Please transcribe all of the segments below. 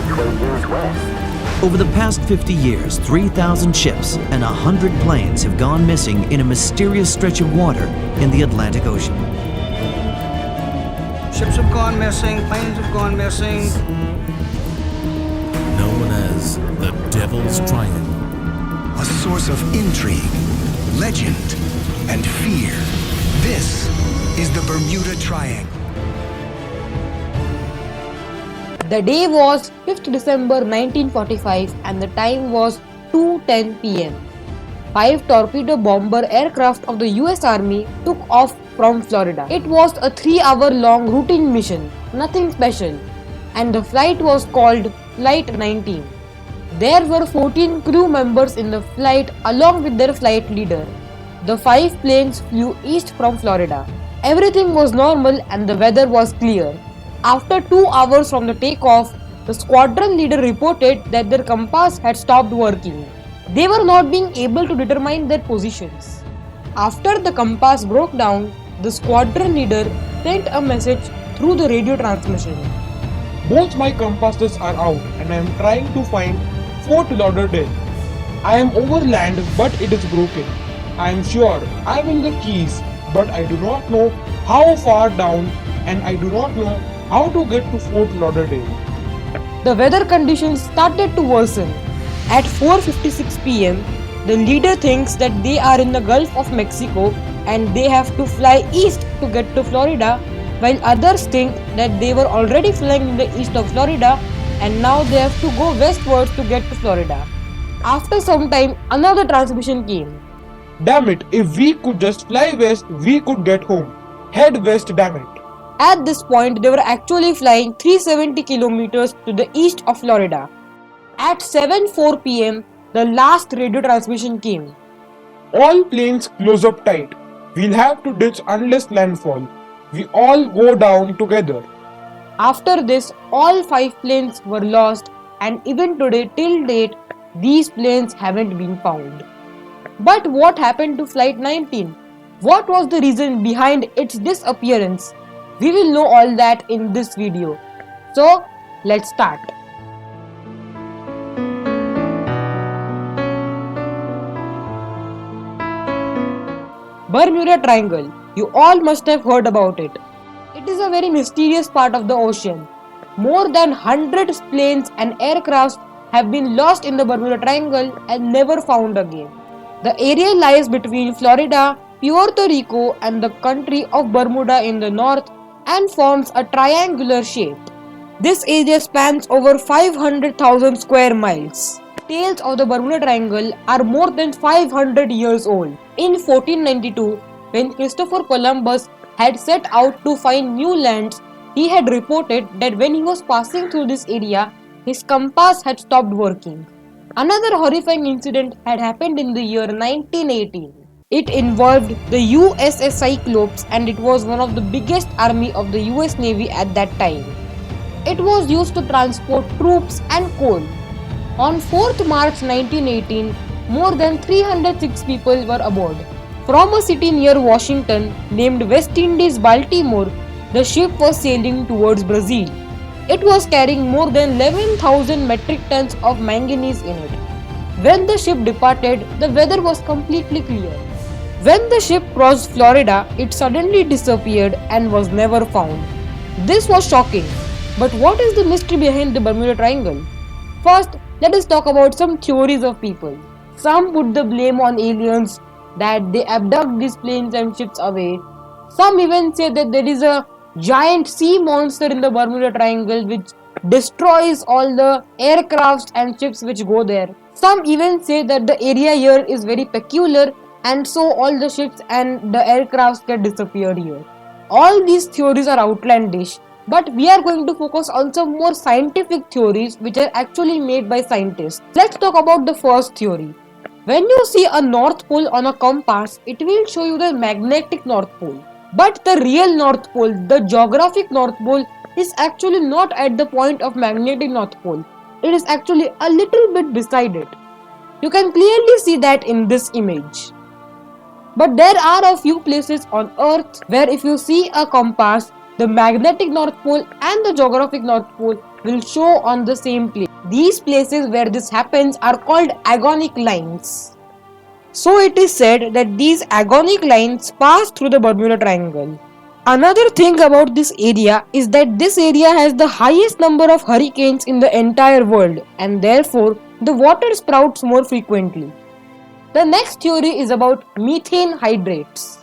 which way veers west. Over the past 50 years, 3,000 ships and 100 planes have gone missing in a mysterious stretch of water in the Atlantic Ocean. Ships have gone missing, planes have gone missing. Known as the Devil's Triangle. A source of intrigue, legend, and fear. This is the Bermuda Triangle. The day was 5th December 1945 and the time was 2:10 pm. 5 torpedo bomber aircraft of the US Army took off from Florida. It was a 3-hour long routine mission, nothing special, and the flight was called Flight 19. There were 14 crew members in the flight along with their flight leader. The 5 planes flew east from Florida. Everything was normal and the weather was clear. After 2 hours from the takeoff, the squadron leader reported that their compass had stopped working. They were not being able to determine their positions. After the compass broke down, the squadron leader sent a message through the radio transmission. Both my compasses are out and I am trying to find Fort Lauderdale. I am over land but it is broken. I am sure I am in the Keys but I do not know how far down and I do not know how to get to Fort Lauderdale. The weather conditions started to worsen. At 4:56 pm, the leader thinks that they are in the Gulf of Mexico and they have to fly east to get to Florida, while others think that they were already flying in the east of Florida and now they have to go westwards to get to Florida. After some time, another transmission came. Damn it, if we could just fly west, we could get home. Head west, damn it. At this point, they were actually flying 370 kilometers to the east of Florida. At 7:04 pm, the last radio transmission came. All planes close up tight. We'll have to ditch unless landfall. We all go down together. After this, all 5 planes were lost and even today till date, these planes haven't been found. But what happened to Flight 19? What was the reason behind its disappearance? We will know all that in this video. So, let's start. Bermuda Triangle. You all must have heard about it. It is a very mysterious part of the ocean. More than 100 planes and aircrafts have been lost in the Bermuda Triangle and never found again. The area lies between Florida, Puerto Rico and the country of Bermuda in the north and forms a triangular shape. This area spans over 500,000 square miles. Tales of the Bermuda Triangle are more than 500 years old. In 1492, when Christopher Columbus had set out to find new lands, he had reported that when he was passing through this area, his compass had stopped working. Another horrifying incident had happened in the year 1918. It involved the USS Cyclops and it was one of the biggest army of the US Navy at that time. It was used to transport troops and coal. On 4th March 1918, more than 306 people were aboard. From a city near Washington named West Indies, Baltimore, the ship was sailing towards Brazil. It was carrying more than 11,000 metric tons of manganese in it. When the ship departed, the weather was completely clear. When the ship crossed Florida, it suddenly disappeared and was never found. This was shocking. But what is the mystery behind the Bermuda Triangle? First, let us talk about some theories of people. Some put the blame on aliens, that they abduct these planes and ships away. Some even say that there is a giant sea monster in the Bermuda Triangle which destroys all the aircrafts and ships which go there. Some even say that the area here is very peculiar and so all the ships and the aircrafts get disappeared here. All these theories are outlandish, but we are going to focus on some more scientific theories which are actually made by scientists. Let's talk about the first theory. When you see a North Pole on a compass, it will show you the magnetic North Pole. But the real North Pole, the geographic North Pole, is actually not at the point of magnetic North Pole. It is actually a little bit beside it. You can clearly see that in this image. But there are a few places on Earth where if you see a compass, The magnetic North Pole and the geographic North Pole will show on the same place. These places where this happens are called agonic lines. So it is said that these agonic lines pass through the Bermuda Triangle. Another thing about this area is that this area has the highest number of hurricanes in the entire world, and therefore the water sprouts more frequently. The next theory is about methane hydrates.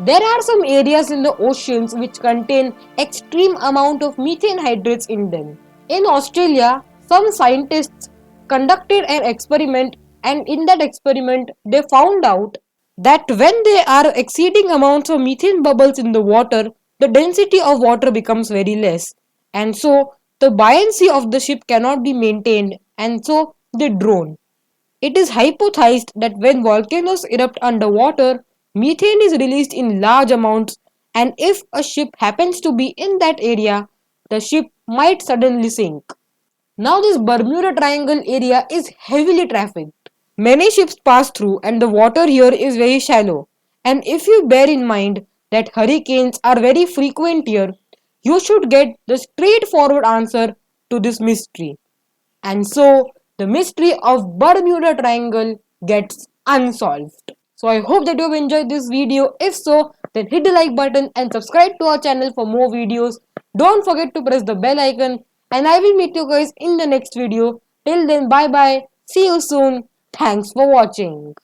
There are some areas in the oceans which contain extreme amount of methane hydrates in them. In Australia, some scientists conducted an experiment, and in that experiment they found out that when there are exceeding amounts of methane bubbles in the water, the density of water becomes very less, and so the buoyancy of the ship cannot be maintained, and so they drown. It is hypothesized that when volcanoes erupt underwater, methane is released in large amounts, and if a ship happens to be in that area, the ship might suddenly sink. Now, this Bermuda Triangle area is heavily trafficked. Many ships pass through, and the water here is very shallow. And if you bear in mind that hurricanes are very frequent here, you should get the straightforward answer to this mystery. And so the mystery of Bermuda Triangle gets unsolved. So I hope that you have enjoyed this video. If so, then hit the like button and subscribe to our channel for more videos. Don't forget to press the bell icon, and I will meet you guys in the next video. Till then, bye bye. See you soon. Thanks for watching.